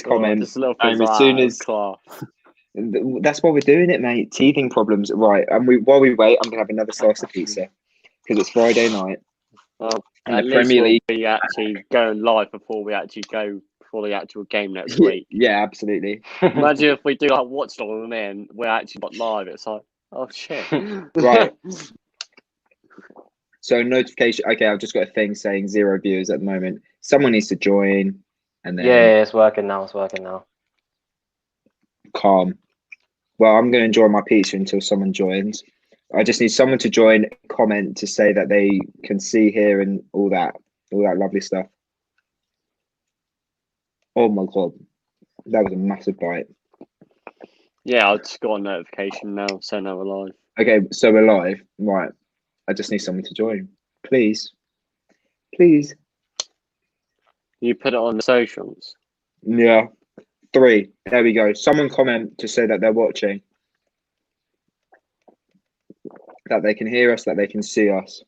comment. Just little things As soon as class. that's why we're doing it, mate. Teething problems, right? And while we wait, I'm gonna have another slice of pizza because it's Friday night. Well, and at the least Premier League. We'll be actually going live before we actually go for the actual game next week. Yeah, absolutely. Imagine if we do like watch along and then we're actually not live. It's like, oh shit. Right. So notification. Okay, I've just got a thing saying 0 viewers at the moment. Someone needs to join, and then Yeah, it's working now. It's working now. Calm. Well, I'm going to enjoy my pizza until someone joins. I just need someone to join, comment to say that they can see, hear, and all that lovely stuff. Oh my god, that was a massive bite. Yeah, I just got a notification now, so now we're live. Okay, so we're live, right? I just need someone to join, please. Please. You put it on the socials. Yeah. 3. There we go. Someone comment to say that they're watching. That they can hear us, that they can see us.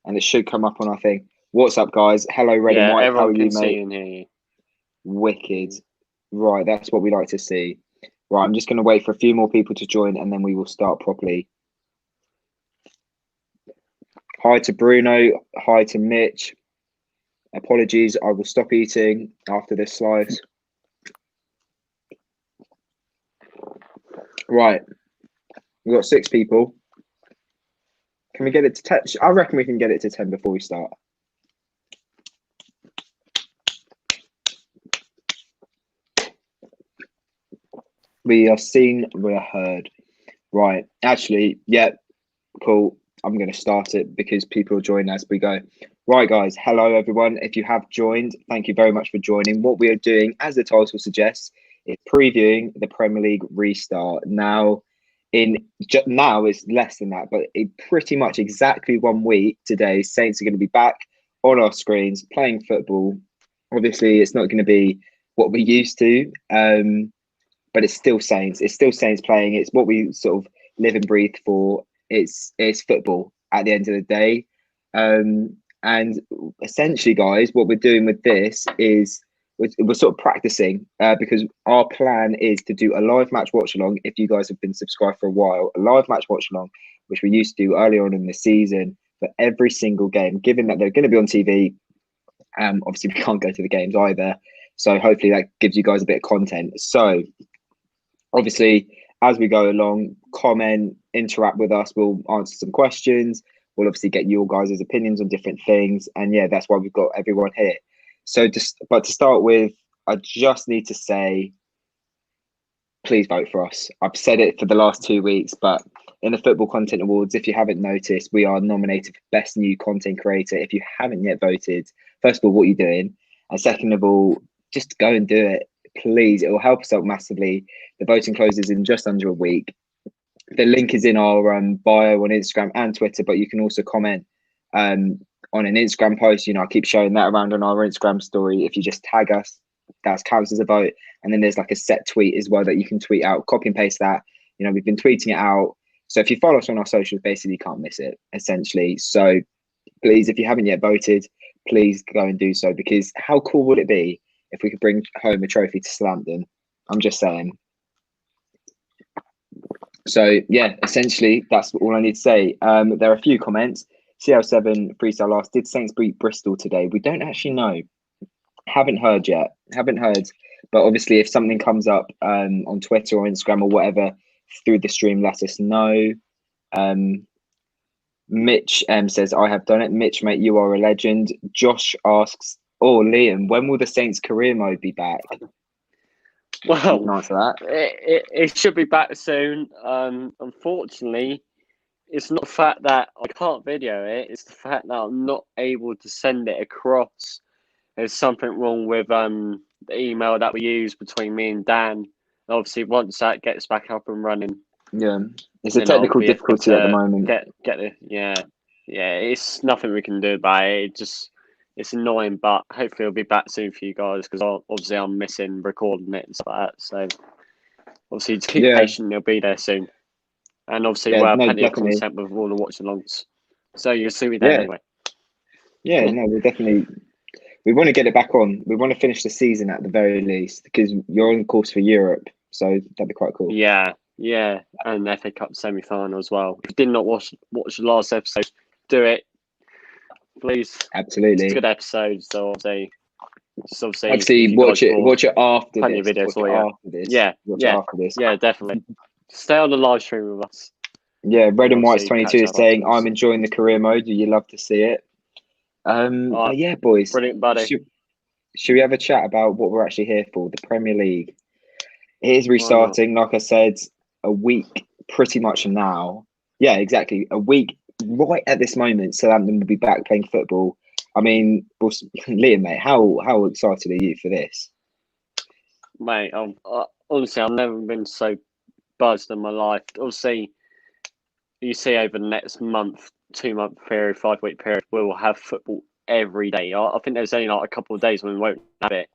And it should come up on our thing. What's up, guys? Hello, Red and White. How are you, mate? And hear you. Wicked. Right, that's what we like to see. Right, I'm just going to wait for a few more people to join and then we will start properly. Hi to Bruno. Hi to Mitch. Apologies, I will stop eating after this slice. Right, we've got 6 people. Can we get it to 10? I reckon we can get it to 10 before we start. We are seen, we are heard. Right, actually, yeah, cool. I'm going to start it because people will join as we go. Right, guys. Hello, everyone. If you have joined, thank you very much for joining. What we are doing, as the title suggests, is previewing the Premier League restart. Now, now it's less than that, but in pretty much exactly 1 week today, Saints are going to be back on our screens playing football. Obviously, it's not going to be what we used to, but it's still Saints. It's still Saints playing. It's what we sort of live and breathe for. It's football at the end of the day. And essentially, guys, what we're doing with this is we're sort of practicing because our plan is to do a live match watch along. If you guys have been subscribed for a while, a live match watch along, which we used to do earlier on in the season for every single game, given that they're going to be on TV. Obviously, we can't go to the games either. So hopefully that gives you guys a bit of content. So obviously, as we go along, comment, interact with us. We'll answer some questions. We'll obviously get your guys' opinions on different things. And yeah, that's why we've got everyone here. So but to start with, I just need to say, please vote for us. I've said it for the last 2 weeks, but in the Football Content Awards, if you haven't noticed, we are nominated for Best New Content Creator. If you haven't yet voted, first of all, what are you doing? And second of all, just go and do it. Please, it will help us out massively. The voting closes in just under a week. The link is in our bio on Instagram and Twitter, but you can also comment on an Instagram post. You know, I keep showing that around on our Instagram story. If you just tag us, that counts as a vote. And then there's like a set tweet as well that you can tweet out, copy and paste that. You know, we've been tweeting it out. So if you follow us on our socials, basically you can't miss it, essentially. So please, if you haven't yet voted, please go and do so, because how cool would it be if we could bring home a trophy to Southampton? I'm just saying. So yeah, essentially that's all I need to say. There are a few comments. CL7 freestyle last. Did Saints beat Bristol today? We don't actually know. Haven't heard yet. Haven't heard. But obviously, if something comes up on Twitter or Instagram or whatever through the stream, let us know. Mitch says, I have done it. Mitch, mate, you are a legend. Josh asks, oh, Liam, when will the Saints career mode be back? Well, you can answer that. It should be back soon. Unfortunately, it's not the fact that I can't video it. It's the fact that I'm not able to send it across. There's something wrong with the email that we use between me and Dan. Obviously, once that gets back up and running, yeah, it's a technical difficulty at the moment. It's nothing we can do about it. It's annoying, but hopefully it'll be back soon for you guys, because obviously I'm missing recording it and stuff like that. So obviously just keep patient, it'll be there soon. And obviously we'll have plenty of content with all the watch alongs. So you'll see me there anyway. Yeah, no, we'll definitely. we want to get it back on. We want to finish the season at the very least because you're on course for Europe, so that'd be quite cool. Yeah, and FA Cup semi-final as well. If you did not watch the last episode, do it, please. Absolutely. It's a good episode, so obviously watch it after plenty this. of videos watch for it you. after this. Yeah, Watch it after this. Yeah, definitely. Stay on the live stream with us. Yeah, Red and White's Obviously, 22 is catch up saying, afterwards. I'm enjoying the career mode. You love to see it. But yeah, boys. Brilliant, buddy. Should we have a chat about what we're actually here for? The Premier League. It is restarting, like I said, a week pretty much now. Yeah, exactly. A week right at this moment. Southampton will be back playing football. I mean, Liam, mate, how excited are you for this? Mate, honestly, I've never been so buzzed in my life. Obviously, you see over the next month, 2-month period, 5-week period, we will have football every day. I think there's only like a couple of days when we won't have it.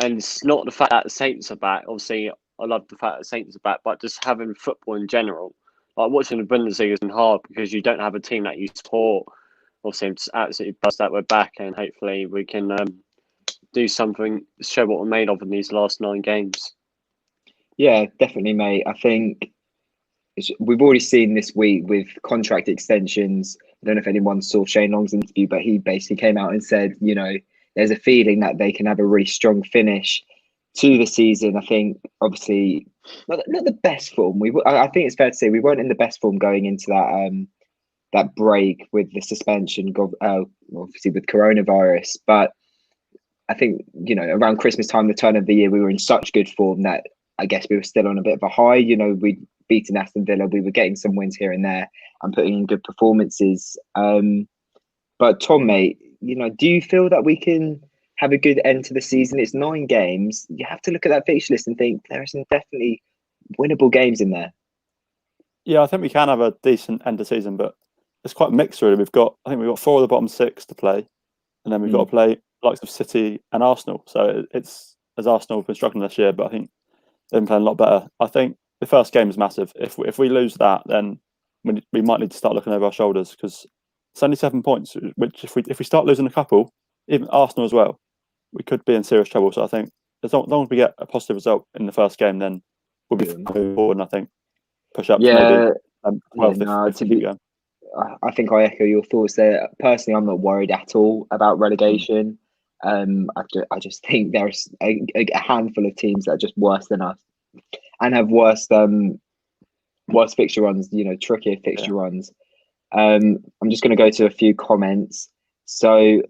And it's not the fact that the Saints are back. Obviously, I love the fact that the Saints are back, but just having football in general. Like watching the Bundesliga has been hard because you don't have a team that you support. Obviously, I'm just absolutely buzzed that we're back and hopefully we can do something, show what we're made of in these last 9 games. Yeah, definitely, mate. I think we've already seen this week with contract extensions. I don't know if anyone saw Shane Long's interview, but he basically came out and said, you know, there's a feeling that they can have a really strong finish to the season. I think, obviously, not the best form. I think it's fair to say we weren't in the best form going into that break with the suspension, obviously with coronavirus. But I think, you know, around Christmas time, the turn of the year, we were in such good form that I guess we were still on a bit of a high. You know, we'd beaten Aston Villa. We were getting some wins here and there and putting in good performances. But Tom, mate, you know, do you feel that we can have a good end to the season? It's 9 games. You have to look at that fixture list and think there are some definitely winnable games in there. Yeah, I think we can have a decent end of season, but it's quite mixed really. I think we've got 4 of the bottom 6 to play, and then we've got to play likes of City and Arsenal. So it's, as Arsenal have been struggling this year, but I think they've been playing a lot better. I think the first game is massive. If we lose that, then we might need to start looking over our shoulders because it's only 7 points. Which if we start losing a couple, even Arsenal as well, we could be in serious trouble. So I think as long as we get a positive result in the first game, then we'll be moving forward. And I think push up to maybe 12 I think I echo your thoughts there. Personally, I'm not worried at all about relegation. I just think there's a handful of teams that are just worse than us and have worse fixture runs, you know, trickier fixture runs. I'm just going to go to a few comments. So,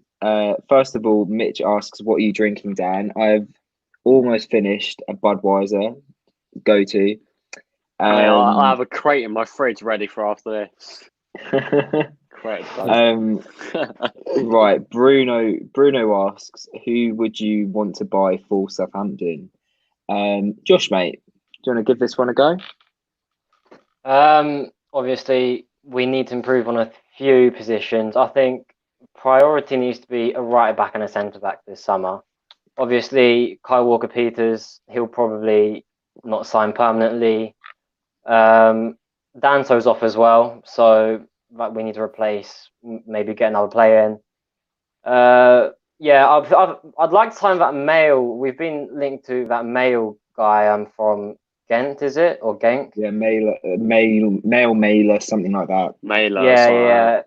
first of all, Mitch asks, what are you drinking, Dan? I've almost finished a Budweiser go-to. I have a crate in my fridge ready for after this. Great. Right, Bruno asks, who would you want to buy for Southampton? Josh, mate, do you want to give this one a go? Obviously, we need to improve on a few positions. I think priority needs to be a right back and a centre back this summer. Obviously, Kyle Walker-Peters, he'll probably not sign permanently. Danso's off as well, so we need to replace, maybe get another player in. I'd like to sign that Mail. We've been linked to that Mail guy from Ghent, is it, or Genk? Yeah, Mailer, something like that. Mailer. Yeah.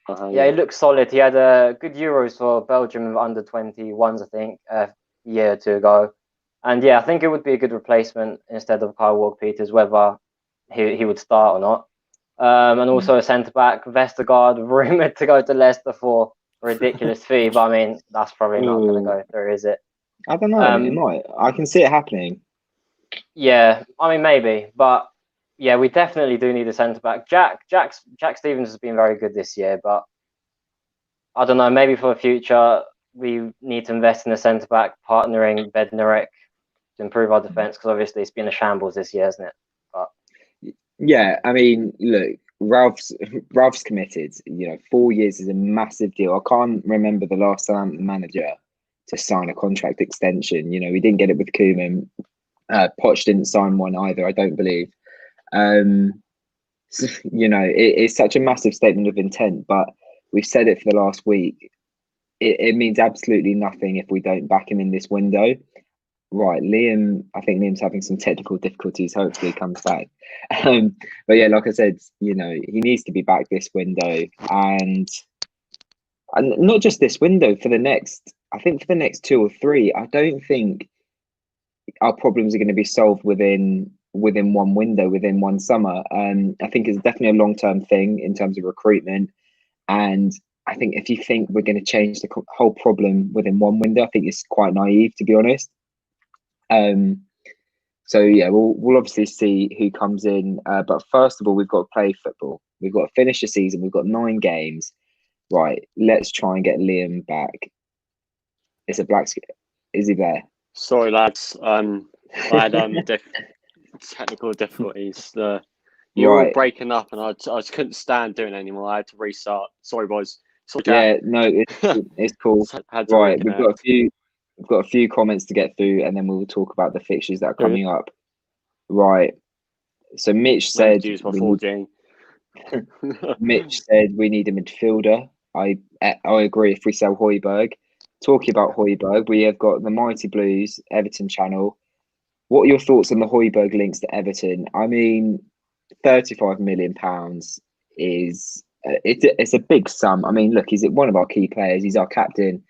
He looks solid. He had a good Euros for Belgium under 21s, I think, a year or 2 ago. And yeah, I think it would be a good replacement instead of Kyle Walker-Peters, whether he would start or not. And also a centre back, Vestergaard, rumoured to go to Leicester for a ridiculous fee, but I mean that's probably not going to go through, is it? I don't know. It might. I can see it happening. Yeah, I mean maybe, but yeah, we definitely do need a centre back. Jack Stevens has been very good this year, but I don't know. Maybe for the future, we need to invest in a centre back, partnering Bednarek to improve our defence because obviously it's been a shambles this year, hasn't it? But yeah, I mean, look, Ralph's committed. You know, 4 years is a massive deal. I can't remember the last Southampton manager to sign a contract extension. You know, we didn't get it with Koeman. Poch didn't sign one either, I don't believe. So, you know, it's such a massive statement of intent, but we've said it for the last week. it means absolutely nothing if we don't back him in this window. Right, Liam. I think Liam's having some technical difficulties. Hopefully, he comes back. But yeah, like I said, he needs to be back this window, and not just this window for the next. I think for the next 2 or 3. I don't think our problems are going to be solved within one window, within one summer. I think it's definitely a long-term thing in terms of recruitment, and I think if you think we're going to change the whole problem within one window, I think it's quite naive, to be honest. So yeah, we'll obviously see who comes in. But first of all, we've got to play football. We've got to finish the season. We've got 9 games. Right, let's try and get Liam back. It's a black. Is he there? Sorry, lads. I had technical difficulties. You were breaking up, and I just couldn't stand doing it anymore. I had to restart. Sorry, boys. Sorry, yeah, no, it's cool. Right, we've got a few comments to get through, and then we'll talk about the fixtures that are coming up. Right. So Mitch said Mitch said we need a midfielder. I agree. If we sell Højbjerg, talking about Højbjerg, we have got the Mighty Blues Everton channel. What are your thoughts on the Højbjerg links to Everton? I mean, £35 million is it's a big sum. I mean, look, he's one of our key players. He's our captain,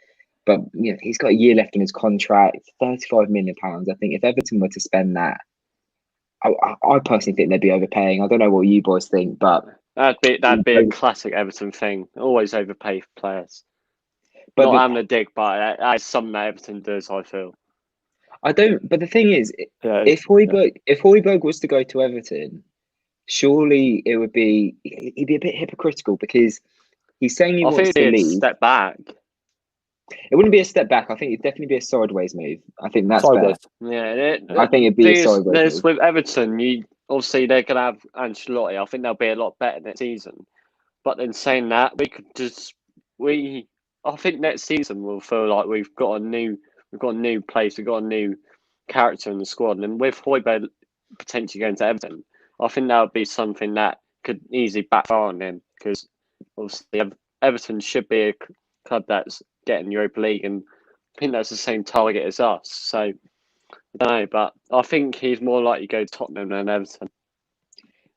but he's got a year left in his contract. £35 million. I think if Everton were to spend that, I personally think they'd be overpaying. I don't know what you boys think, but that'd be a classic Everton thing. Always overpay for players. But not having a dig, but that's something that Everton does. I feel. I don't. But the thing is, if Højbjerg was to go to Everton, surely he'd be a bit hypocritical because he's saying he wants to leave. Step back. It wouldn't be a step back. I think it'd definitely be a sideways move. I think that's fair. Yeah, I think it'd be a sideways move. With Everton, obviously they're gonna have Ancelotti. I think they'll be a lot better next season. But then saying that, I think next season we'll feel like we've got a new place, we've got a new character in the squad, and with Højbjerg potentially going to Everton, I think that would be something that could easily backfire on him because obviously Everton should be a club that's getting Europa League, and I think that's the same target as us. So I don't know, but I think he's more likely to go to Tottenham than Everton.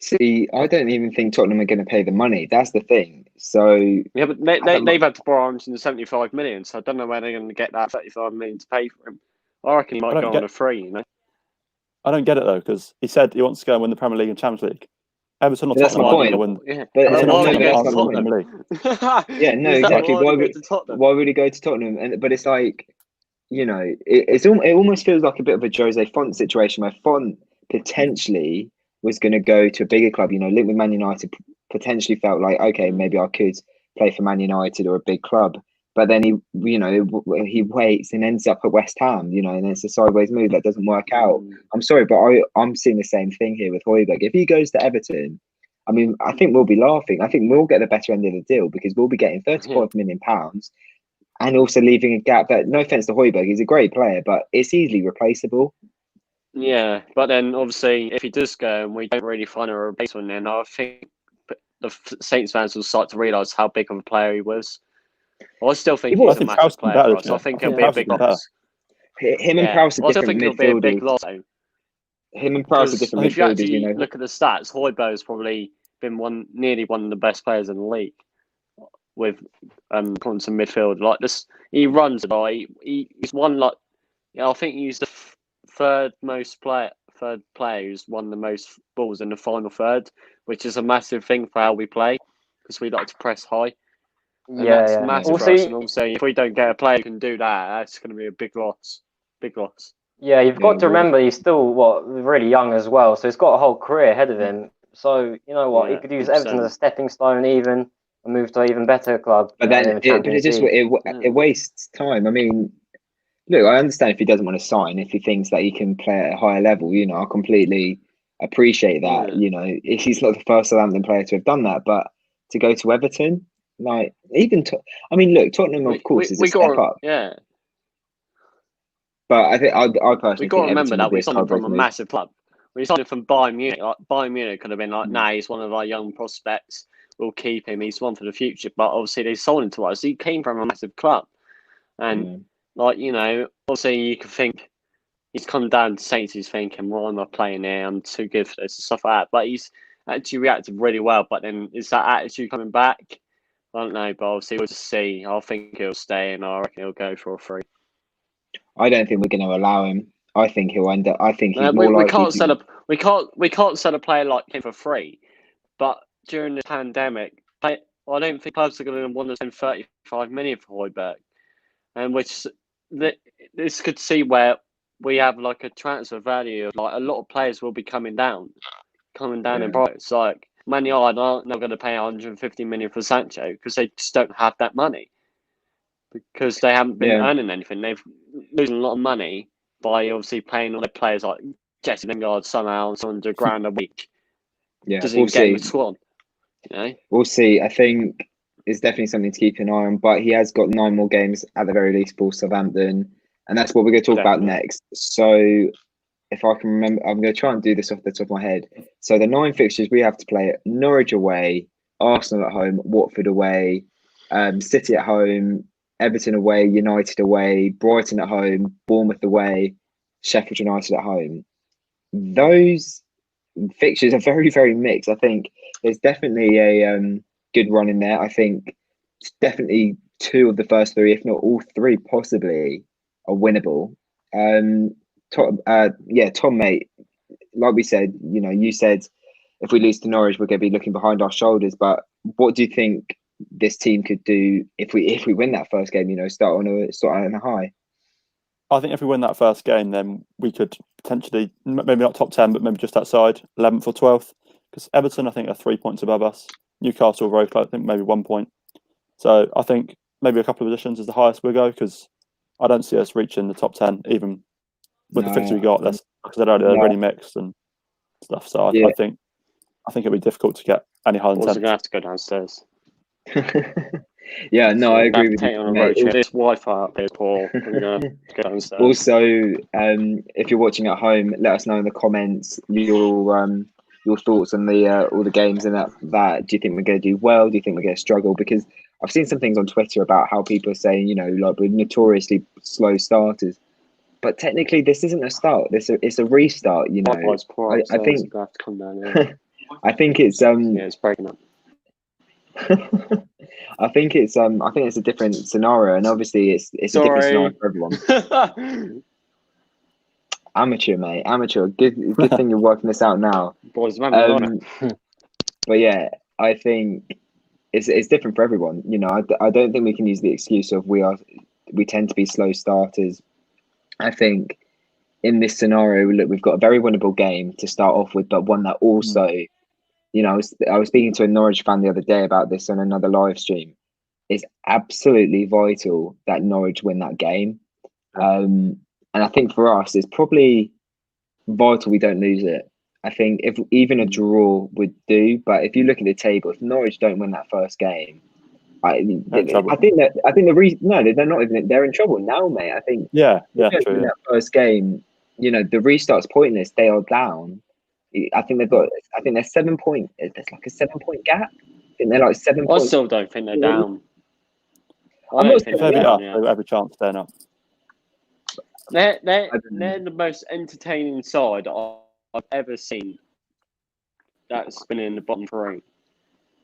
See, I don't even think Tottenham are going to pay the money. That's the thing. So yeah, but they've had to borrow 175 million, so I don't know where they're going to get that 35 million to pay for him. I reckon he might go on a free. I don't get it though, because he said he wants to go and win the Premier League and Champions League. Everton or Tottenham are going to win. Yeah, yeah, no, exactly. Why would he go to Tottenham? But it's like, it almost feels like a bit of a Jose Font situation where Font potentially was going to go to a bigger club. Linked with Man United, potentially felt like, okay, maybe I could play for Man United or a big club. But then he waits and ends up at West Ham, and it's a sideways move that doesn't work out. I'm sorry, but I'm seeing the same thing here with Højbjerg. If he goes to Everton, I mean, I think we'll be laughing. I think we'll get the better end of the deal because we'll be getting £35 million and also leaving a gap that, no offense to Højbjerg, he's a great player, but it's easily replaceable. Yeah, but then obviously if he does go and we don't really find a replacement, then I think the Saints fans will start to realise how big of a player he was. I still think he's a massive player for us. I think he'll be a big loss. Him and Prowse are different midfielders. I think he'll be a big loss. Him and Prowse are different midfielders. If you actually look at the stats, Højbjerg's probably been nearly one of the best players in the league with according to midfield. Like this, he runs a lot. He's won I think he's the third player who's won the most balls in the final third, which is a massive thing for how we play because we like to press high. And that's massive for us. And also, if we don't get a player who can do that, that's going to be a big loss. Big loss. Yeah, you've got to remember he's still really young as well, so he's got a whole career ahead of him. So he could use 100%. Everton as a stepping stone, even and move to an even better club. But then it wastes time. I mean, look, I understand if he doesn't want to sign, if he thinks that he can play at a higher level. I completely appreciate that. Yeah. He's not the first Southampton player to have done that, but to go to Everton. Look, Tottenham, of course, is a step up. Yeah. But I think I personally we've got to remember that we signed him from a massive club. We signed him from Bayern Munich. Bayern Munich could have been like, nah, he's one of our young prospects. We'll keep him. He's one for the future. But obviously, they sold him to us. He came from a massive club. And obviously you can think he's come down to Saints. He's thinking, "Why am I playing here? I'm too good for this," and stuff like that. But he's actually reacted really well. But then is that attitude coming back? I don't know, but obviously we'll just see. I think he'll stay, and I reckon he'll go for a free. I don't think we're going to allow him. I think he'll end up. I think he's we more can't likely. We can't sell a player like him for free. But during the pandemic, I don't think clubs are going to want to spend 35 million for Højbjerg, and this could see where we have like a transfer value of like a lot of players will be coming down in price. Like Man United aren't not going to pay 150 million for Sancho because they just don't have that money, because they haven't been earning anything. They've losing a lot of money by obviously playing all the players like Jesse Lingard somehow £100,000 a week. Yeah, doesn't we'll even get see. in the squad. We'll see. I think it's definitely something to keep an eye on. But he has got 9 more games at the very least for Southampton, and that's what we're going to talk about next. So, if I can remember, I'm going to try and do this off the top of my head. So the 9 fixtures we have to play: Norwich away, Arsenal at home, Watford away, City at home, Everton away, United away, Brighton at home, Bournemouth away, Sheffield United at home. Those fixtures are very, very mixed. I think there's definitely a good run in there. I think definitely 2 of the first 3, if not all 3, possibly are winnable. Tom, mate, like we said, you said if we lose to Norwich, we're going to be looking behind our shoulders. But what do you think this team could do if we win that first game? Start on a high. I think if we win that first game, then we could potentially, maybe not top 10, but maybe just outside 11th or 12th. Because Everton, I think, are 3 points above us. Newcastle, very close, I think maybe 1 point. So I think maybe a couple of positions is the highest we'll go, because I don't see us reaching the top 10, even with the fixture we got. Because they're already mixed and stuff. So I think it'll be difficult to get any higher than 10. Also going to have to go downstairs. Yeah, no, I agree with you. On a road trip. This Wi-Fi up here, Paul. Also, if you're watching at home, let us know in the comments your thoughts on the all the games and that. Do you think we're going to do well? Do you think we're going to struggle? Because I've seen some things on Twitter about how people are saying, like we're notoriously slow starters, but technically this isn't a start. It's a restart. I think. Have to come down, I think it's it's breaking up. I think it's a different scenario, and obviously it's a different scenario for everyone. Amateur, mate, amateur. Good thing you're working this out now. Boys, but yeah, I think it's different for everyone. I don't think we can use the excuse of we tend to be slow starters. I think in this scenario, look, we've got a very winnable game to start off with, but one that also. I was speaking to a Norwich fan the other day about this on another live stream. It's absolutely vital that Norwich win that game. And I think for us, it's probably vital we don't lose it. I think if even a draw would do, but if you look at the table, if Norwich don't win that first game, I think they're not even. They're in trouble now, mate. I think true, that first game, the restart's pointless. They are down. I think they're 7 points. There's like a 7 point gap. I think they're like 7 points. I still don't think they're down. I'm not saying they're down. They have every chance they're not. They're the most entertaining side I've ever seen. That's been in the bottom 3.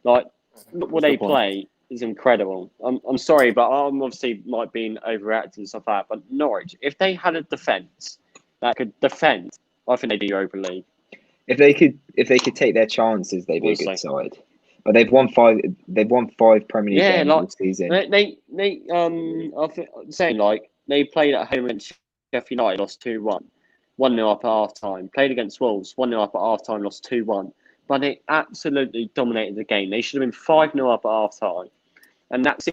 Like what they play is incredible. I'm sorry, but I'm obviously might be overreacting and stuff like that. But Norwich, if they had a defence that could defend, I think they'd be Europa League. If they could take their chances, they'd be a good side. But they've won 5. They've won 5 Premier League games this season. I'm saying like they played at home against Sheffield United, lost 2-1, 1-0 up at half time. Played against Wolves, 1-0 up at half time, lost 2-1. But they absolutely dominated the game. They should have been 5-0 up at half time, and that's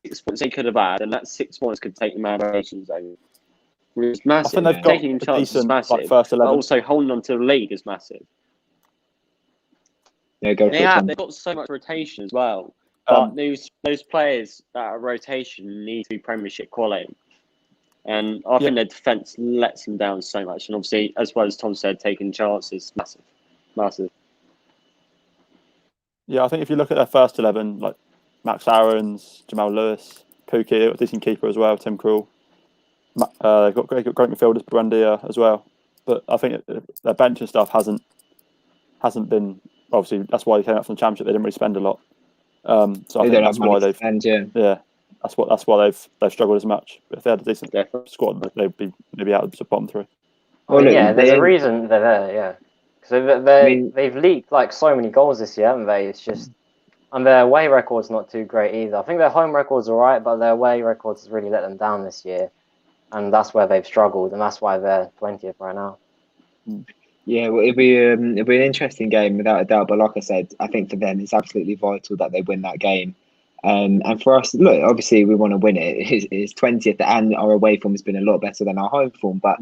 6 points they could have had, and that 6 points could take them out of nations over. It's massive. I think they've got taking chances is massive. First 11. But also holding on to the league is massive. Yeah, go for it. They've got so much rotation as well. But those players that are rotation need to be Premiership quality. And I think their defence lets them down so much. And obviously, as well as Tom said, taking chances, massive. Yeah, I think if you look at their first 11, like Max Aarons, Jamal Lewis, Pookie, a decent keeper as well, Tim Krul. They've got great midfielders, Buendia as well. But I think their bench and stuff hasn't been, obviously that's why they came out from the Championship. They didn't really spend a lot. So I think that's why they've that's why they've struggled as much. But if they had a decent squad, they'd be out of the bottom three. Well, there's a reason they're there. Yeah, because they've leaked like so many goals this year, haven't they? It's just, and their away record's not too great either. I think their home record's alright, but their away records has really let them down this year, and that's where they've struggled, and that's why they're 20th right now. Yeah, well, it'll be an interesting game without a doubt. But like I said, I think for them it's absolutely vital that they win that game. And for us, look, obviously we want to win it. It's 20th, and our away form has been a lot better than our home form. But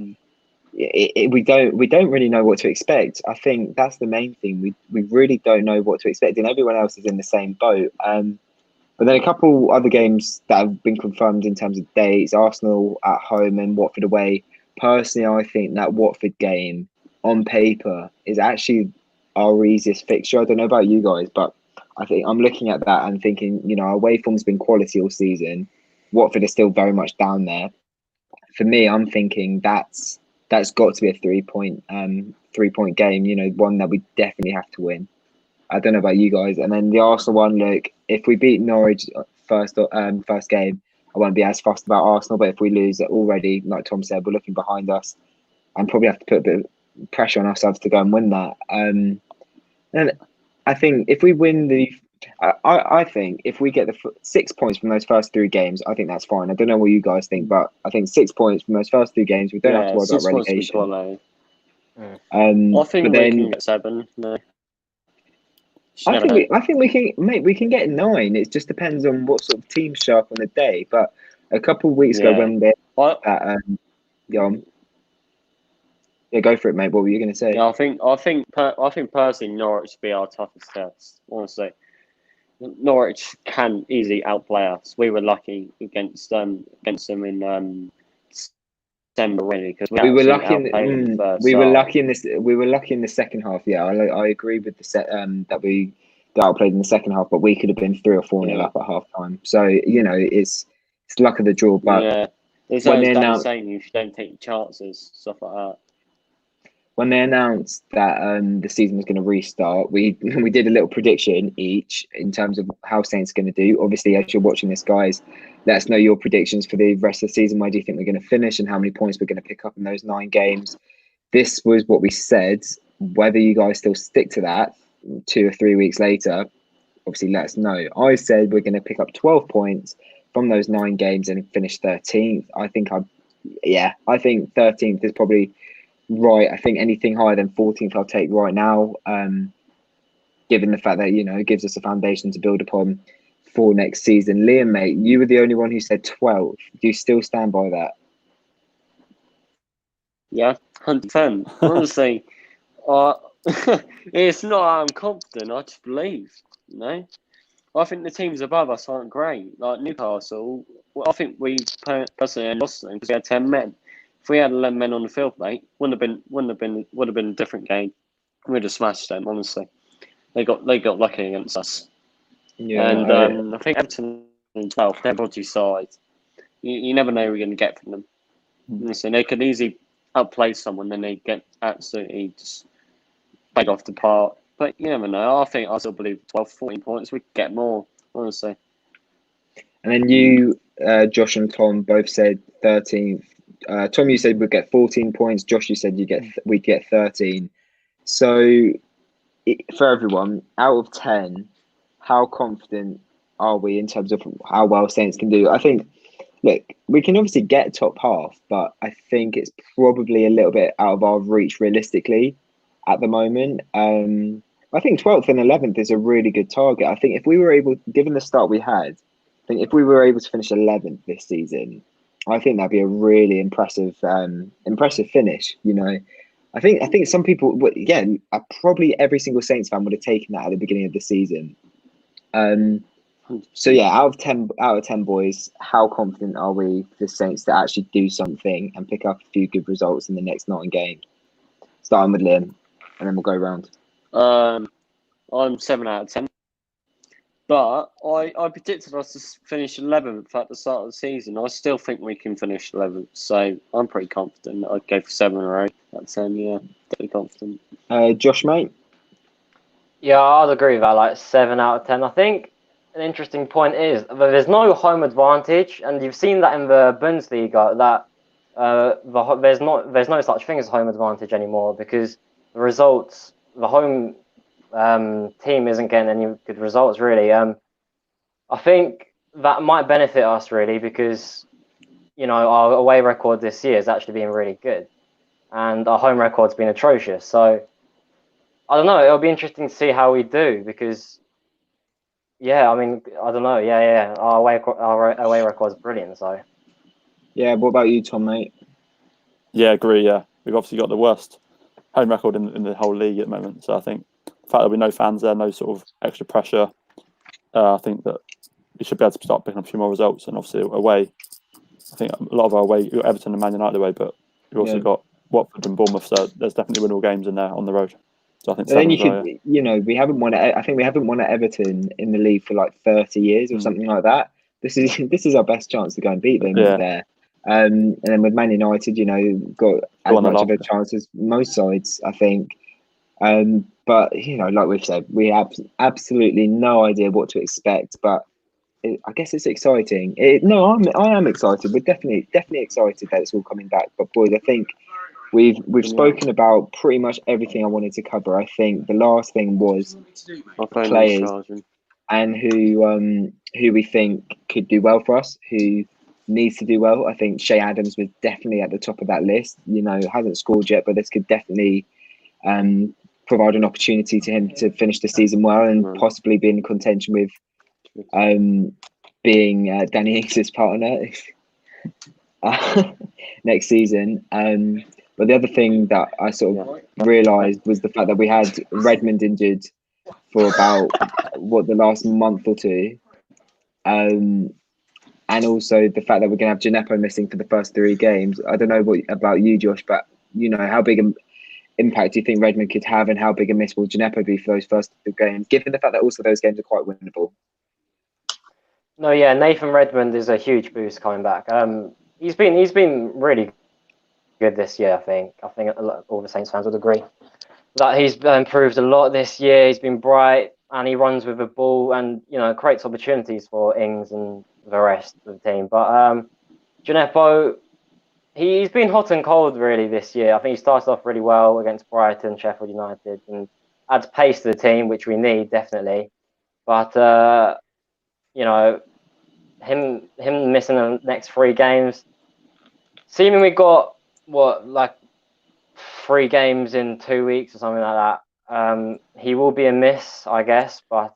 we don't really know what to expect. I think that's the main thing. We really don't know what to expect, and everyone else is in the same boat. But then a couple other games that have been confirmed in terms of dates: Arsenal at home and Watford away. Personally, I think that Watford game on paper is actually our easiest fixture. I don't know about you guys, but I think I'm looking at that and thinking, our away form's been quality all season. Watford is still very much down there. For me, I'm thinking that's got to be a 3-point game. One that we definitely have to win. I don't know about you guys. And then the Arsenal one, look, if we beat Norwich first game, I won't be as fussed about Arsenal. But if we lose it already, like Tom said, we're looking behind us, and probably have to put a bit of pressure on ourselves to go and win that. And I think if we win I think if we get the 6 points from those first 3 games, I think that's fine. I don't know what you guys think, but I think 6 points from those first 3 games, we don't have to worry about relegation. I think we can get 7. No. I think we can, mate. We can get 9. It just depends on what sort of team's sharp on the day. But a couple of weeks ago, when they go on. Yeah, go for it, mate. What were you going to say? Yeah, I think personally, Norwich will be our toughest test. Honestly, Norwich can easily outplay us. We were lucky against them in December, really, because we were lucky in the second half. Yeah, I agree with the set that we got outplayed in the second half, but we could have been 3 or 4-0 up at half time. So it's luck of the draw. But it's saying you don't take chances, stuff like that. When they announced that the season was going to restart, we did a little prediction each in terms of how Saints are going to do. Obviously, as you're watching this, guys, let us know your predictions for the rest of the season. Where do you think we're going to finish and how many points we're going to pick up in those 9 games? This was what we said. Whether you guys still stick to that 2 or 3 weeks later, obviously let us know. I said we're going to pick up 12 points from those 9 games and finish 13th. I think 13th is probably right. I think anything higher than 14th I'll take right now, given the fact that it gives us a foundation to build upon for next season. Liam, mate, you were the only one who said 12. Do you still stand by that? Yeah, 100%. Honestly, it's not I'm confident. I just believe. I think the teams above us aren't great. Like Newcastle, I think we personally lost them because we had 10 men. If we had 11 men on the field, mate, would have been a different game. We'd have smashed them. Honestly, they got lucky against us. Yeah, and I think Everton and 12, they're body side. You never know what you're going to get from them. So they could easily outplay someone, then they get absolutely just played off the park. But you never know. I still believe 12, 14 points. We could get more, honestly. And then you, Josh and Tom, both said 13th. Tom, you said we'd get 14 points. Josh, you said we'd get 13. So, for everyone, out of 10, how confident are we in terms of how well Saints can do? I think, look, we can obviously get top half, but I think it's probably a little bit out of our reach realistically at the moment. I think 12th and 11th is a really good target. I think if we were able, given the start we had, I think if we were able to finish 11th this season, I think that'd be a really impressive finish. I think some people, probably every single Saints fan would have taken that at the beginning of the season. So yeah, out of 10 boys, how confident are we for the Saints to actually do something and pick up a few good results in the next 9 games? Starting with Liam, and then we'll go around. I'm 7 out of 10. But I predicted us to finish 11th at the start of the season. I still think we can finish 11th, so I'm pretty confident. I'd go for 7 or 8 out of 10. Yeah, pretty confident. Josh, mate. Yeah, I'd agree with that. Like 7 out of 10. I think an interesting point is that there's no home advantage, and you've seen that in the Bundesliga that there's no such thing as home advantage anymore because the results, the home team isn't getting any good results really. I think that might benefit us really because our away record this year has actually been really good, and our home record's been atrocious. So I don't know. It'll be interesting to see how we do because, yeah, I mean, I don't know. Yeah. Our away record's brilliant. So. Yeah. What about you, Tom, mate? Yeah, agree. Yeah, we've obviously got the worst home record in the whole league at the moment. So I think the fact that there'll be no fans there, no sort of extra pressure, I think that we should be able to start picking up a few more results. And obviously away, I think a lot of our away, you've got Everton and Man United away, but we've also got Watford and Bournemouth. So there's definitely winnable games in there on the road. So I think. Then you could, we haven't won. I think we haven't won at Everton in the league for like 30 years or something like that. This is our best chance to go and beat them there. And then with Man United, got as much of a chance as most sides, I think. But like we've said, we have absolutely no idea what to expect. But I guess it's exciting. I am excited. We're definitely excited that it's all coming back. But boys, I think we've spoken about pretty much everything I wanted to cover. I think the last thing was players and who we think could do well for us, who needs to do well. I think Shea Adams was definitely at the top of that list. Hasn't scored yet, but this could definitely provide an opportunity to him to finish the season well and possibly be in contention with being Danny Ings' partner next season. But the other thing that I sort of realised was the fact that we had Redmond injured for about the last month or two, and also the fact that we're going to have Gineppo missing for the first 3 games. I don't know about you, Josh, but how big an impact do you think Redmond could have, and how big a miss will Gineppo be for those first 2 games, given the fact that also those games are quite winnable? No, yeah, Nathan Redmond is a huge boost coming back. He's been really good this year. I think all the Saints fans would agree that he's improved a lot this year. He's been bright and he runs with the ball and creates opportunities for Ings and the rest of the team. But Gineppo, he's been hot and cold really this year. I think he started off really well against Brighton, Sheffield United, and adds pace to the team, which we need definitely. But him missing the next 3 games. Seeming we got 3 games in 2 weeks or something like that. He will be a miss, I guess, but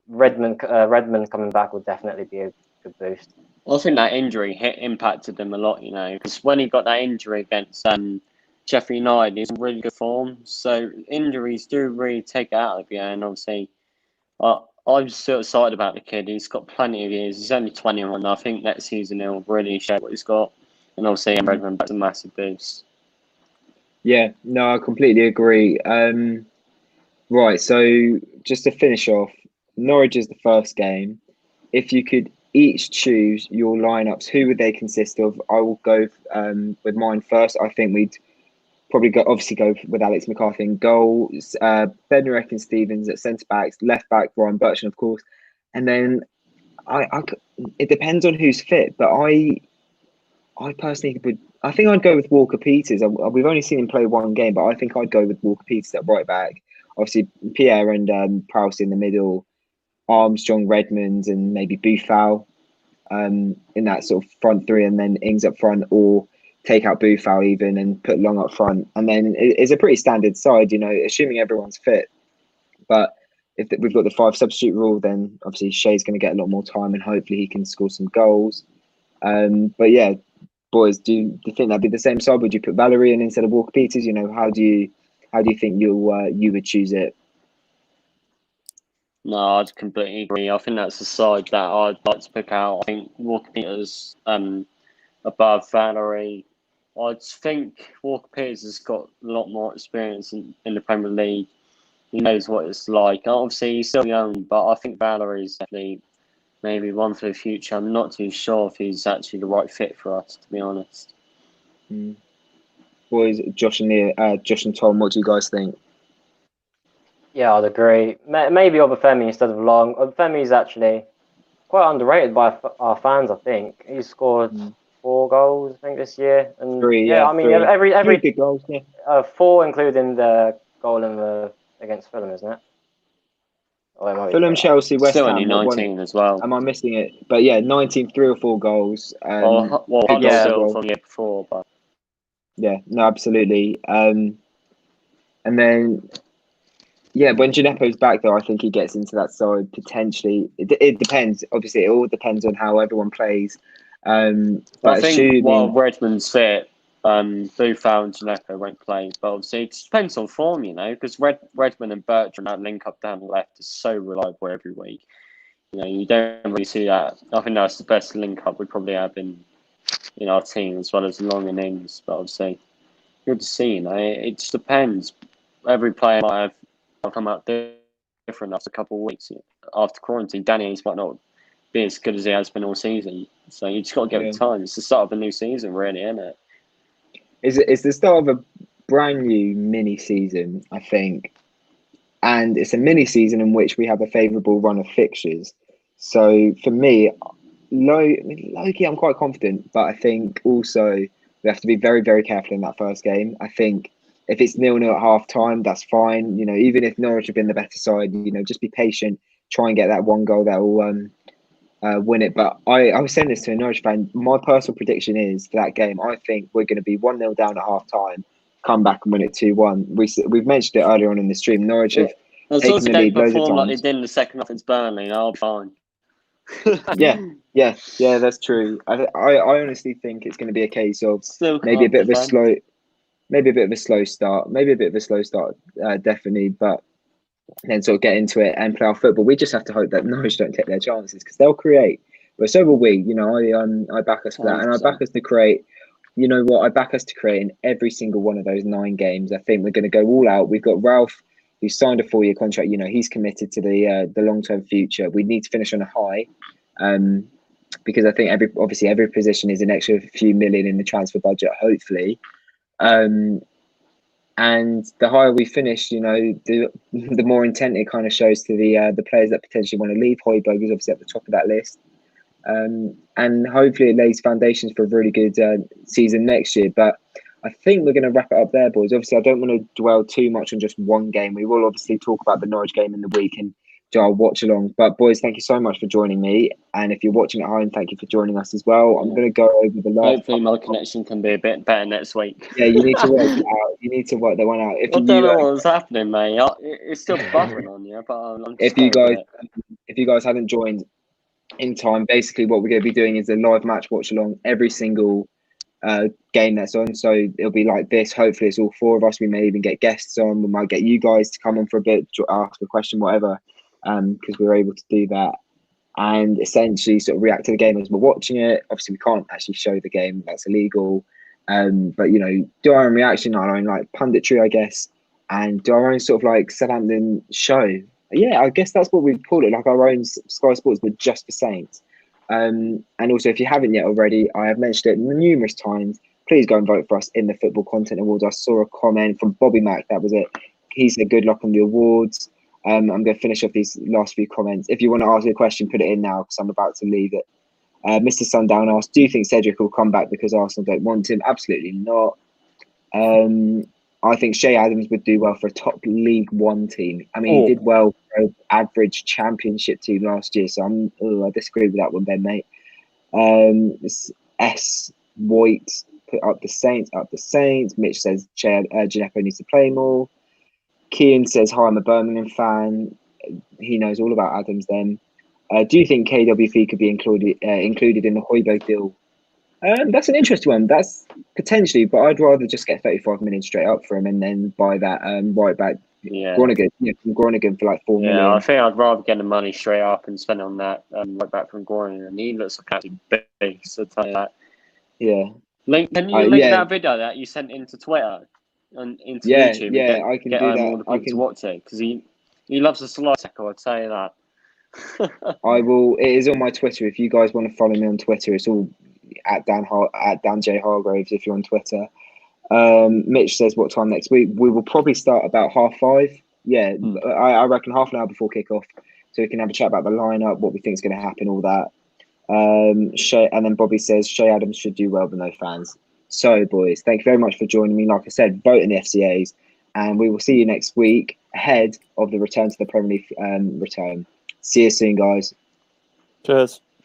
Redmond coming back would definitely be a good boost. I think that injury impacted him a lot, because when he got that injury against Sheffield United, he's in really good form. So injuries do really take it out of you, and obviously, I'm so excited about the kid. He's got plenty of years. He's only 21. I think next season he'll really show what he's got. And obviously, Redmond back's a massive boost. Yeah, no, I completely agree. Right, so just to finish off, Norwich is the first game. If you could each choose your lineups, who would they consist of? I will go with mine first. I think we'd probably go with Alex McCarthy in goal, Bednarek and Stevens at centre backs, left back Ryan Bertrand, of course, and then it depends on who's fit, but I personally would. I think I'd go with Walker Peters. We've only seen him play 1 game, but I think I'd go with Walker Peters at right back. Obviously, Pierre and Prowse in the middle, Armstrong, Redmond, and maybe Boufal in that sort of front 3, and then Ings up front, or take out Boufal even and put Long up front. And then it's a pretty standard side, assuming everyone's fit. But if we've got the 5 substitute rule, then obviously Shea's going to get a lot more time and hopefully he can score some goals. But yeah, boys, do you think that'd be the same side? Would you put Valerie in instead of Walker Peters? How do you think you would choose it? No, I'd completely agree. I think that's the side that I'd like to pick out. I think Walker Peters above Valerie. I think Walker Peters has got a lot more experience in the Premier League. he knows what it's like. Obviously, he's still young, but I think Valerie's definitely maybe one for the future. I'm not too sure if he's actually the right fit for us, to be honest. Boys, Josh and Tom, what do you guys think? Yeah, I'd agree. Maybe Obafemi instead of Long. Obafemi's actually quite underrated by our fans, I think. He scored 4 goals, I think, this year. And 3, I mean, 3. every good goals, yeah. 4, including the goal against Fulham, isn't it? Fulham, Chelsea, West Still Ham. only 19 as well. Am I missing it? But yeah, 19, 3 or 4 goals. Well, still from the year before, but yeah, no, absolutely. And then, yeah, when Gineppo's back, though, I think he gets into that side potentially. It depends. Obviously, it all depends on how everyone plays. But I think while Redmond's fit, Buffon and Gineppo won't play. But obviously, it depends on form, because Redmond and Bertrand, that link up down the left, is so reliable every week. You don't really see that. I think that's the best link up we probably have in our team, as well as Long and Ings. But obviously, good to see. It just depends. Every player might have come out different after a couple of weeks after quarantine. Danny Ings might not be as good as he has been all season. So you just got to give it time. It's the start of a new season, really, isn't it? It's the start of a brand new mini season, I think, and it's a mini season in which we have a favourable run of fixtures. So for me, low-key, I'm quite confident, but I think also we have to be very, very careful in that first game. I think if it's 0-0 at half time, that's fine. Even if Norwich have been the better side, just be patient, try and get that one goal that will win it. But I was saying this to a Norwich fan. My personal prediction is for that game, I think we're going to be 1-0 down at half time, come back and win it 2-1. We've mentioned it earlier on in the stream. Norwich have taken the lead loads of times. Like they did in the second half against Burnley, I'll be fine. yeah, that's true. I honestly think it's going to be a case of maybe a bit of a slow start, definitely, but then sort of get into it and play our football. We just have to hope that Norwich don't take their chances, because they'll create. But so will we. I back us for that, and I back us to create. You know what? I back us to create in every single one of those 9 games. I think we're going to go all out. We've got Ralph, who signed a 4-year contract. He's committed to the long-term future. We need to finish on a high, because I think every position is an extra few million in the transfer budget, hopefully. And the higher we finish, the more intent it kind of shows to the players that potentially want to leave. Højbjerg is obviously at the top of that list. And hopefully it lays foundations for a really good season next year. But I think we're going to wrap it up there, boys. Obviously, I don't want to dwell too much on just one game. We will obviously talk about the Norwich game in the week and do our watch along. But boys, thank you so much for joining me. And if you're watching at home, thank you for joining us as well. I'm going to go over the last. Hopefully, my connection can be a bit better next week. Yeah, you need to work it out. You need to work that one out. I don't know what's happening, mate. It's still buffering on you, but I'm just if you guys haven't joined in time, basically what we're going to be doing is a live match watch along every single game that's on. So it'll be like this. Hopefully it's all 4 of us. We may even get guests on. We might get you guys to come on for a bit, ask a question, whatever, because we're able to do that and essentially sort of react to the game as we're watching it. Obviously we can't actually show the game, that's illegal, but do our own reaction, our own like punditry, I guess, and do our own sort of like Southampton show. Yeah, I guess that's what we'd call it, like our own Sky Sports, but just for Saints. And also, if you haven't yet already, I have mentioned it numerous times, please go and vote for us in the Football Content Awards. I saw a comment from Bobby Mack, that was it. He said good luck on the awards. I'm going to finish off these last few comments. If you want to ask a question, put it in now, because I'm about to leave it. Mr. Sundown asked, do you think Cedric will come back because Arsenal don't want him? Absolutely not. I think Shea Adams would do well for a top League One team. I mean, he did well for an average Championship team last year, so I disagree with that one, Ben, mate. S. White put up the Saints. Mitch says Gineppo needs to play more. Kean says, hi, I'm a Birmingham fan. He knows all about Adams then. Do you think KWP could be included in the Højbjerg deal? That's an interesting one. That's potentially, but I'd rather just get 35 million straight up for him and then buy that right back Groningen, from Groningen for like 4 million. Yeah, I think I'd rather get the money straight up and spend on that right back from Groningen. And he looks like actually big, so I'll tell you that. Yeah. Can you link that video that you sent into Twitter? into Yeah, YouTube. yeah, I can get do that. all the people to watch it because he loves a slide tackle. I'd say that. I will. It is on my Twitter. If you guys want to follow me on Twitter, it's all at Dan J Hargraves. If you're on Twitter, Mitch says what time next week? We will probably start about 5:30. Yeah, I reckon half an hour before kickoff, so we can have a chat about the lineup, what we think is going to happen, all that. And then Bobby says Shay Adams should do well with no fans. So, boys, thank you very much for joining me. Like I said, vote in the FCAs, and we will see you next week ahead of the return to the Premier League return. See you soon, guys. Cheers.